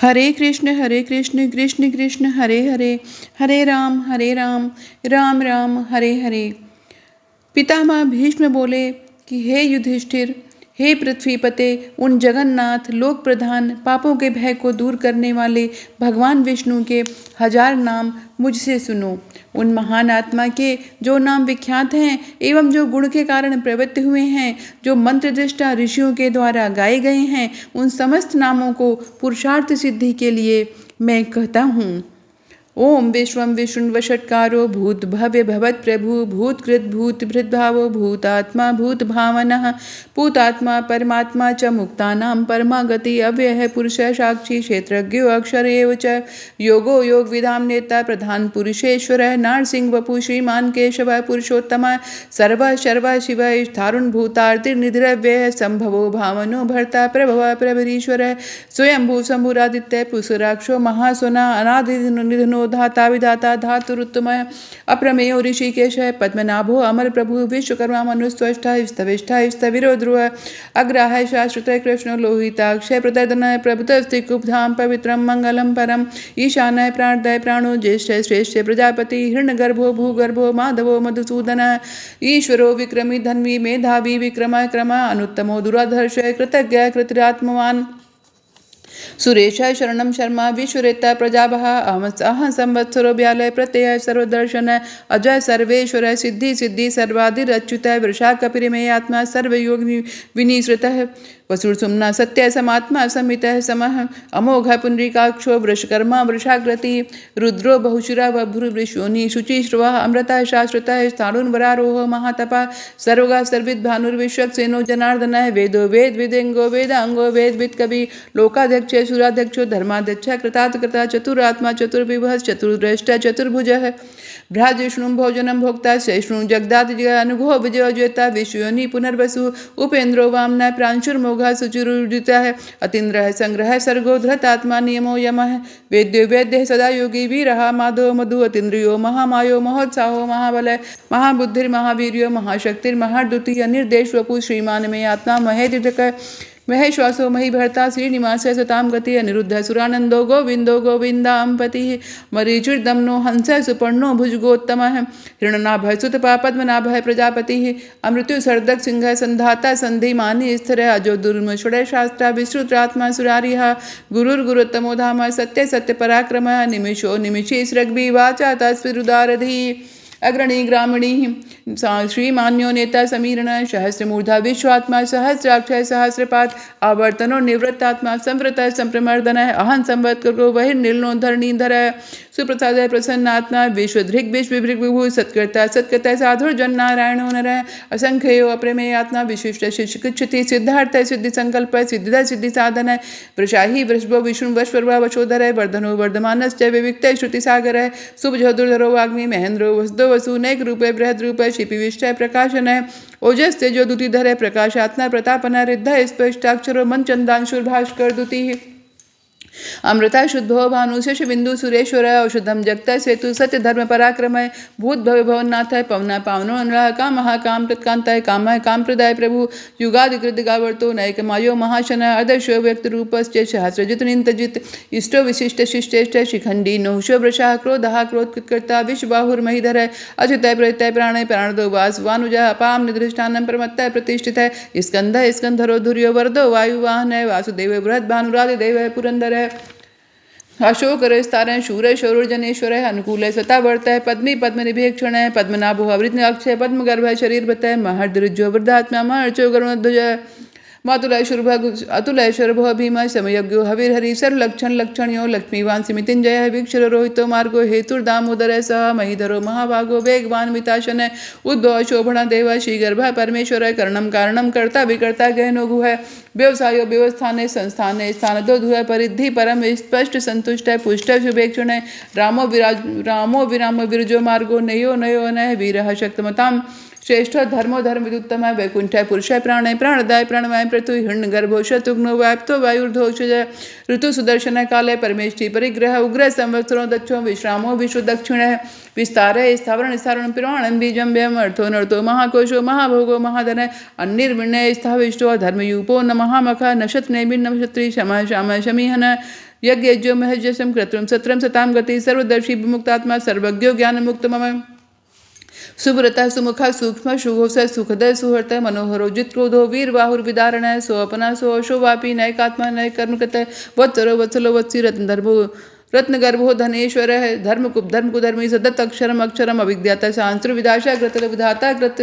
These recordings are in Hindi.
हरे कृष्ण कृष्ण कृष्ण हरे हरे, हरे राम राम राम हरे हरे। पितामह भीष्म बोले कि हे युधिष्ठिर, हे पृथ्वीपते, उन जगन्नाथ लोक प्रधान पापों के भय को दूर करने वाले भगवान विष्णु के 1000 नाम मुझसे सुनो। उन महान आत्मा के जो नाम विख्यात हैं एवं जो गुण के कारण प्रवृत्त हुए हैं, जो मंत्र दृष्टा ऋषियों के द्वारा गाए गए हैं, उन समस्त नामों को पुरुषार्थ सिद्धि के लिए मैं कहता हूँ। ओम विश्वं विष्णुवषट्कारो भूत भव्य भवत् प्रभु भूतकृत भूत भृद्भावो भूतात्मा भूत भावनः भूतात्मा परमात्मा च मुक्तानां परमागति अव्ययः पुरुषः साक्षी क्षेत्रज्ञो अक्षर एव च योगो योग विधाम नेता प्रधान पुरुषेश्वरः नारसिंह वपु श्रीमान केशव पुरुषोत्तम सर्व शर्व शिव स्थारुण भूतार्तिर्निधिरव्ययः संभवो भावनो भर्ता प्रभव प्रभरीश्वरः स्वयंभू शंभुरादित्य पुष्कराक्षो महासुना अनादि निधनो धाता विधाता धातुरुत्तमः अप्रमेयो ऋषिकेश पद्मनाभो अमर प्रभु विश्वकर्मा मनुस्त्वष्टा स्तविष्ठा स्तविरो ध्रुव अग्राह शाश्वत कृष्ण लोहिताक्षय प्रदर्दन प्रभुतस्तिकुब्धाम पवित्रम मंगलम परम ईशानय प्राणदय प्राणो ज्येष्ठ श्रेष्ठ प्रजापति हिरण्यगर्भो भूगर्भो माधवो मधुसूदन ईश्वरो विक्रमी धन्वी मेधावी विक्रम क्रम अनुत्तमो दुराधर्ष कृतज्ञ कृतिरात्मवान सुरेश शरणम शर्मा विश्वरेता प्रजाभः अहं संवत्सरो व्यालय प्रत्यय सर्वदर्शन अजय सर्वेश्वर सिद्धि सिद्धि सर्वादिरच्युत वृषा कपिरिमेय आत्मा सर्वयोग विनिश्रितः वसुरसुम्ना सत्य समात्मा समितः समः अमोघ पुंडरीकाक्षो वृषकर्मा वृषाकृति रुद्रो बहुशुरा वभ्रुवृषोनि शुचिश्रवः अमृतः शाश्वतः स्थाणुर्वरारोह महातपः सर्वगा सर्विद भानुर्विश्वक्सेनो जनार्दनः वेदो वेद विदेंगो वेदांगो वेद विद कवि लोकाध्यक्ष सुराध्यक्षो धर्माध्यक्ष कृतात्कृता चतुरात्मा चतुर्विभः चतुर्द्रष्टा चतुर्भुजः भ्राजिष्णु भोजनम भोक्ता सहिष्णु जगदाति अनुभव विजय ज्योता विश्वयोनि पुनर्वसु उपेन्द्रो वामना प्रांशुर्मोघा सुचिरुदिता है अतीन्द्र संग्रह सर्गो धृतात्मा नियमो यमः वेद्यो वेद्य सदा योगी वीरः माधो मधु अतीन्द्रियो महामायो महोत्साहो महाबल महाबुद्धिर्महावीर्यो महाशक्तिर्महाद्युति अनिर्देश वपु श्रीमान में आत्मा महेदिक महेश्वासो मही भरता श्रीनिवास सताम गति अनिरुद्ध सुरानंदो गोविंदो गोविंदाम पति मरीचिर्दमनो हंस सुपर्णो भुजगोत्तम हिरण्यनाभ सुतपा पद्मनाभ प्रजापति अमृत्यु सरदक सिंह संधाता संधिमानी स्थिर अजो दुर्मुषुड़ शास्त्रा विश्रुत्रात्मा सुरारिहा गुरुर्गुरुत्तमो धाम सत्य सत्य पराक्रम निमिषो निमिषी सृग्वी वाचा तस्विरुदारधि अग्रणी ग्रामणी श्रीमान्यो नेता समीरण सहस्रमूर्धा विश्वात्मा सहस्राक्ष सहस्रपात आवर्तनो निवृत्तात्मा संवृत संप्रमर्दन अहं संवत्करो बहिर्निर्नो धरणीधर सुप्रसाद प्रसन्नात्मा विश्वधृग विश्वभृग विभु सत्कर्ता सत्कृता साधुर्जन नारायणो नर असंख्यो अप्रमेय आत्मा विशिष्ट शिक्षित सिद्धार्थ सिद्धि संकल्प सिद्धिदा सिद्धि साधन वृषाही वृषभो विष्णु वश्वर्वा वशोधर वर्धनो वर्धमानश्च विविक्त श्रुति सागर सुभजो दुर्धरो वाग्मी महेंद्रो वसुदो वसु नैक रूपे बृहद रूप शिपि विष्ट प्रकाशन ओजस तेजो दुतिधर प्रकाशात्मा प्रतापन रिद्ध स्पष्टाक्षरो मन चंदांशुर्भास्कर दुति अमृता शुद्धो भानुशेष बिंदु सुरेश्वर औषधम जगत सेतु सत्य धर्म पराक्रम भूत भव्य भवनाथ पवना पावनो अनुराग काम काम तत्कांत काम काम प्रदाय प्रभु युगादिकृत गावर्तो नैक मायो महाशन अर्धशो व्यक्त रूपश्च सहस्रजित निंतजित इष्टो विशिष्ट शिष्टेष्ट शिखंडी नहुषो वृषा क्रोधः क्रोधकृत्कर्ता विश्वबाहुर्महीधर अच्युतय प्रत्यय प्राणय प्राणदो वास वानुजा अपाम निदृष्टानं प्रमत्तः प्रतिष्ठित स्कंद स्कंधरो धुर्यो वरदो वायुवाहन वासुदेव बृहद भानुरादिदेव पुरंदर अशोक रस्तारण शूर शौर्जनेश्वर अनुकूल सतावर्त पद्मी पद्मनिभेक्षण पद्मनाभो अवृत अक्षय पद्मगर्भ शरीर बत महर्दृज्यो वृद्धात्मा महर्चो गरुणध्वज मातुलय शुर्भ अतुलय शुर्भ भीम समयज्ञो हविर्हरि सर्वलक्षण लक्षण्यो लक्ष्मीवान सिमितिंजय वीक्षर रोहितो मार्गो हेतुर्दामोदर सह महीधरो महाभागो वेगवान मिताशन उद्भव शोभण देव श्रीगर्भ परमेश्वर कर्णम कारणम कर्ता विकर्ता गहनो गुह व्यवसायो व्यवस्थाने संस्थाने स्थान दो धुह परिधि परम स्पष्ट संतुष्ट पुष्ट शुभेक्षण रामो विराम विरजो मार्गो नयो नयो नय वीर शक्तमताम श्रेष्ठ धर्मो धर्म विदुत्तम वैकुंठ पुरुष प्राण प्राणदाय प्राणवाय पृथु हिण्य गर्भो शत्रुघ्नो व्याप्तो वायुर्धोक्षज ऋतु सुदर्शन काले परमेष्टि परिग्रह उग्र संवत्सरो दक्षो विश्रामो विश्व दक्षिण विस्तार स्थावरण स्थावरण पिराणम बीजम व्यम अर्थो नर्थो महाकोशो महाभोगो महाधन अन्निर्विण्य स्थाविष्टो धर्मयूपो न महामख नक्षत्र नैमिन्न नक्षत्री शम श्याम शमीहन यज्ञ महजसम कृत्रम सत्रम सताम गति सर्वदर्शी विमुक्तात्मा सर्वज्ञो ज्ञान मुक्त मम सुव्रता सुमुखा सूक्ष्म शुभोस सुखदय सुहृत मनोहरो जित क्रोधो वीर बाहुर्विदारण सोअपना सोशोवापी नयकात्मा नय कर्मकृत वत्सरो वत्सलो वत्सी रत्नगर्भो धनेश्वर धर्म कुधर्मी सदत अक्षरम अक्षरम अविद्याता शास्त्र विदाशा कृत विधाता कृत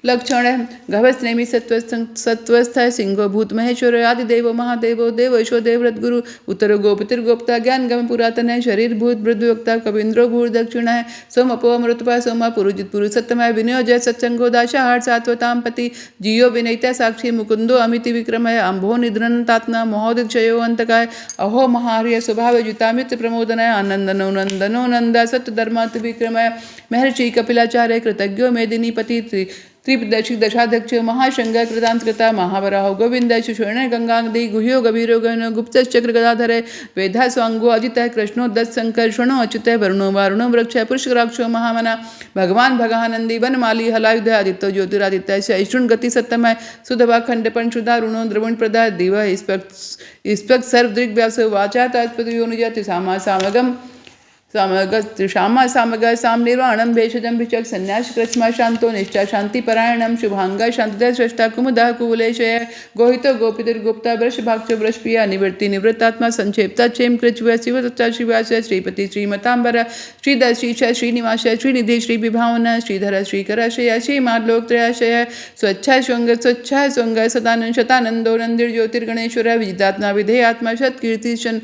लक्षण गभस्नेमी सत्वस्थ सिंहो भूत महेश्वर आदिदेव महादेवो देव यशो देवव्रत गुरु उत्तरो गोपतिर्गोप्ता ज्ञान गम पुरातन है शरीर भूत वृद्धवक्ता कवीन्द्रो भूर दक्षिण है सोम अपो अमृतपा सोमा पुरुजित पुरु सत्यमय विनियोजय सत्संगो दाशा हर सात्वताम पति जियो विनयता साक्षी मुकुंदो अमिति विक्रमय अंभो निद्रनतात्मा महोदिक्षयो अंतकाय अहो महार्य स्वभाव जुतामित प्रमोदनय आनंदनो नंदनो नंदा सत्य धर्मात् विक्रमय महर्षि कपिलाचार्य कृतज्ञो मेदिनी पति त्रिपदर्शी दशाध्यक्ष महाशंग कृतांतकृता महावराह गोविंद सुषर्ण गंगांगदी गुह्यो गभीरो गणो गुप्त चक्र गदाधर वेधा स्वांगो अजित कृष्णो दत्त शंकर शृणो अच्युत वरुणो वारुणो वृक्ष पुष्कराक्षो महामना भगवान भगानंदी वनमाली हलायुध आदित्य ज्योतिरादित्य शैषुण गति सत्तमय सुधवा खंडपन शुदा ऋणो द्रवण प्रदा दिव स्पक सर्व दृग्व्यास वाचा तात्पति योनिजति सामा सामगम श्यामा सामग साम निर्वाणम भेषजम भिचक संन्यास कृष्मा शांतो निष्ठा शांति परायणम शुभांगा शांति श्रेष्ठा कुमुदा कुवलेशय गोहितो गोपितिर्गुप्ता वृष भाक्ष वृषप्रिया निवृत्ति निवृत्तात्मा संक्षेपता क्षेम कृच्व शिवतत्ता शिवाशय श्रीपति श्रीमतांबर श्रीधर श्रीश श्रीनिवासय श्रीनिधि श्री विभावन श्रीधर श्रीकराशय श्रीमालोकत्रयाशय स्वच्छा स्वंग सदानंद शतानंदो नंदिर ज्योतिर्गणेश्वर विजितात्मा विधेयात्मा सत्कीर्तिशन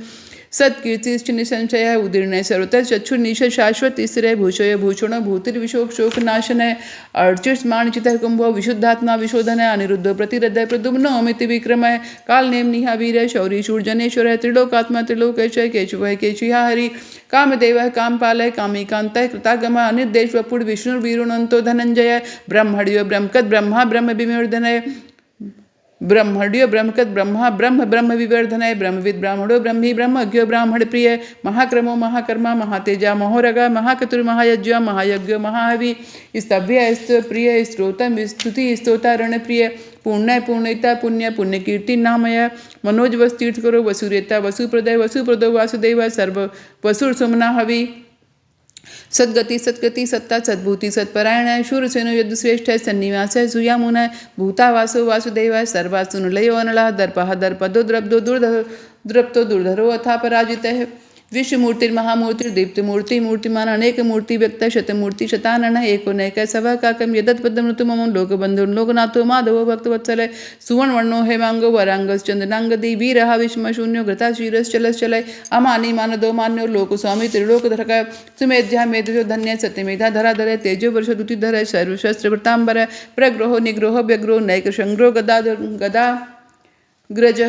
सत्कीर्तिश्च निसंशय उदीर्ण सर्वतः चक्षुर्निश शाश्वत तिसरे भूषय भूषण भूतिर्विशोक शोकनाशनय अर्चिस्मान चितः कुंभो विशुद्धात्मा विशोधनय अनिरुद्धो प्रतिरदय प्रदुम्नो अमिति विक्रमय काल नेम निहा वीर शौरी शूर्जनेश्वर त्रिलोकात्मा त्रिलोकेशय केशव केशिहा हरि कामदेव कामपालय कामिकांतः कृतागम अनिर्देश वपुड़ विष्णु वीरुणंतो धनंजय ब्रह्मण्यो ब्रह्मकद ब्रह्मा ब्रह्म विवर्धनय ब्रह्मण्यो ब्रह्मकत ब्रह्मा ब्रह्म ब्रह्म विवर्धनय ब्रह्मविद ब्राह्मणो ब्रह्मी ब्रह्मज्ञो ब्राह्मण प्रिय महाक्रमो महाकर्मा महातेजा महोरगा महाकतुर महायज्ञ महायज्ञो महाहवि स्तभ्य प्रिय स्त्रोतम स्तुति स्तोतारण प्रिय पुण्य पुण्यता पुण्य पुण्य कीर्ति नामय मनोज वस तीर्थ करो वसुरेता वसुप्रदय वसुप्रदो वासुदेव सर्व वसुर सुमना हवि सद्गति सत्ता सद्भूति सत्परायण शूरसेनो यदुश्रेष्ठ सन्निवास सुयामुन भूतावासो वासुदेव सर्वासुनुलयो अनला दर्पः दर्पदो द्रब्दो द्रप्तो दुर्धरो अथा पराजितः विश्वमूर्तिर्महामूर्तिर्दीप्तिमूर्ति मूर्तिमान अनेक मूर्ति व्यक्त शतमूर्ति शतानन एको नैक सभा काकम यदत् पद्मृतु मम लोकबंधुर् लोकनाथो माधवो भक्तवत्सल सुवर्ण वर्णो हेमांगो वरांगस चंदनांगदी वीरहा विष्म शून्यो घृता क्षीरश्चलश्चलय अमानी मानदो मान्यो लोक स्वामी त्रिलोकधरक सुमेध्या मेधो धन्य सत्यमेधा धराधर तेजो वर्ष दुतिधर सर्वशस्त्र वृतांबर प्रग्रहो निग्रहो व्यग्रो नैक शंग्रो गदा ग्रज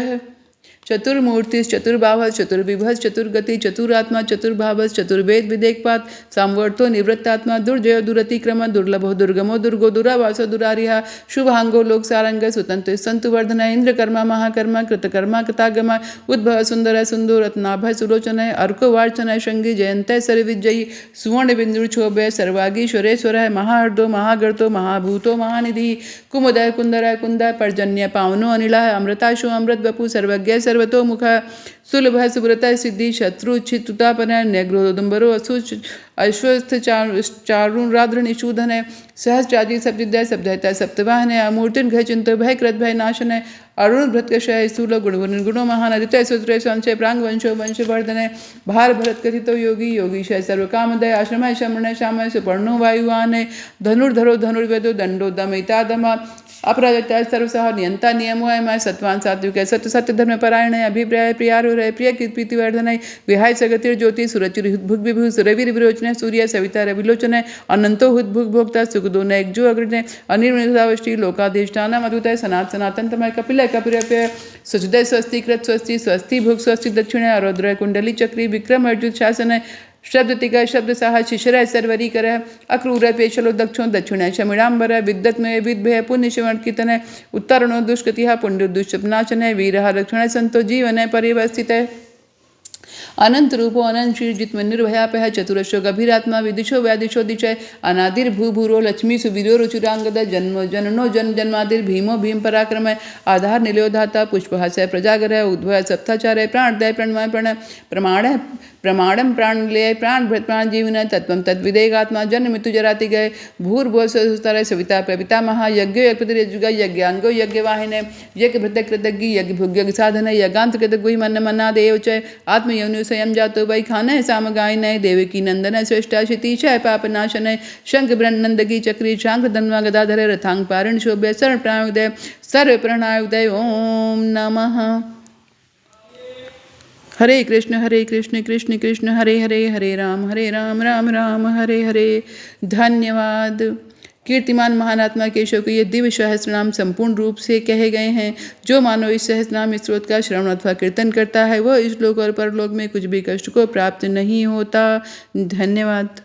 चतुर्मूर्ति चतुर्भावस चतुर्विभस चतुर्गति चतुरात्मा चतुर्भावस चतुर्वेद विदेकपात संवर्तो निवृत्तात्मा दुर्जय दुरतिक्रम दुर्लभो दुर्गमो दुर्गो दुरावासो दुरारिहा शुभांगो लोक सारंग सुतंतु संतुवर्धन इंद्रकर्मा महाकर्मा कृतकर्मा कृतागमा उद्भव सुंदर सुंदो रत्नाभ सुलोचनय अर्को वार्चनय शंगी जयंत सरविजयी सुवर्ण बिंदुक्षोभय सर्वागीश्वरेश्वर महाहर्दो महागर्तो महाभूतो महानिधि कुमुदय कुंदर कुंद पर्जन्य पावनो अनिला अमृताशो अमृत बपु सर्वज्ञ सर्वतो मुख सुलभ सुब्रत सिद्धि शत्रु चित्तापन न्यग्रोदुंबरो असु अश्वस्थ चारुण राद्र निषूधन सहस्राजी सप्तद्य सप्तहता सप्तवाहन अमूर्तिन घय चिंतो भय कृत भय नाशन अरुण भृतकशय स्थूल गुण गुणो महान आदित्य सूत्र संशय प्रांग वंशो वंशवर्धन भार भरत कथितो योगी योगीशय सर्वकामदय आश्रमय शमण श्यामय सुपर्णो वायुवान धनुर्धरो धनुर्वेदो दंडो दमितादमा अपराजता सर्वसह नियंता नियमोय सत्वान सात्विक सत्य सत्य धर्म परायण अभिप्राय प्रियारो प्रिय प्रीतिवर्धन विहाय सगतिर ज्योति सुरचिर भुग विभु रविर विरोचन सूर्य सविता रविलोचन अनंतो हुद भुग भोक्ता सुखदो नैक जो अग्रजय अनिर्मितावष्टि लोकाधिष्ठान मधुतय सनातन तमय कपिल कपिरप्य सचुदय स्वस्ति कृत स्वस्ति स्वस्ति भुग स्वस्ति दक्षिण अरोद्र कुंडली चक्री विक्रम अर्जुन शासन शब्दतिका शब्द साह शिशर सर्वरी कर अक्रूर पेशलो दक्षो दक्षिण शमिड़ांबर विद्वत्मय विद्भय पुण्य शिवण कीर्तन उत्तरणो दुष्कृति पुण्य दुष्पनाशन वीर रक्षण संतो जीवन परिवस्थित अनंत रूपो अनंत श्री जितम निर्भयापह चतुरशो गभीरात्मा विदिशो व्यादिशो दिशय अनादिर भूभूरो लक्ष्मी सुवीरो रुचिरांगद जन्म जननो जन जन्मादिर भीमो भीम पराक्रमय आधार निलयोधाता पुष्पहास्य प्रजागर उद्भय सप्ताचार्य प्राणदय प्रणमय प्रणय प्रमाण प्रमाणम प्राणलय प्राण प्राण जीवन तत्व तद्विदेगात्मा जन्म मृत्यु जराति गए भूर्भुव सुतर सविता प्रविता महा यज्ञ यज्ञ यज्ञांगो यज्ञ वाहिने यज्ञ भृतक कृतज्ञ यज्ञ भुग्य साधन यज्ञांत कृतज्ञ मन मन्ना देव चय आत्मयौनु स्वयं जातो वै खान साम गायन देवकी नंदन श्रेष्ठा क्षितिशय पापनाशन शंख ब्रह्नंद की चक्री शांख धन्वा गदाधर रथांग पारण शोभ्य शरण प्राणोदय सर्व प्रणोदय ओम नमः। हरे कृष्ण कृष्ण कृष्ण हरे हरे हरे राम राम राम हरे हरे। धन्यवाद। कीर्तिमान महानात्मा केशव के ये दिव्य सहस्रनाम संपूर्ण रूप से कहे गए हैं। जो मानव इस सहस्रनाम स्त्रोत का श्रवण अथवा कीर्तन करता है वह इस लोक और परलोक में कुछ भी कष्ट को प्राप्त नहीं होता। धन्यवाद।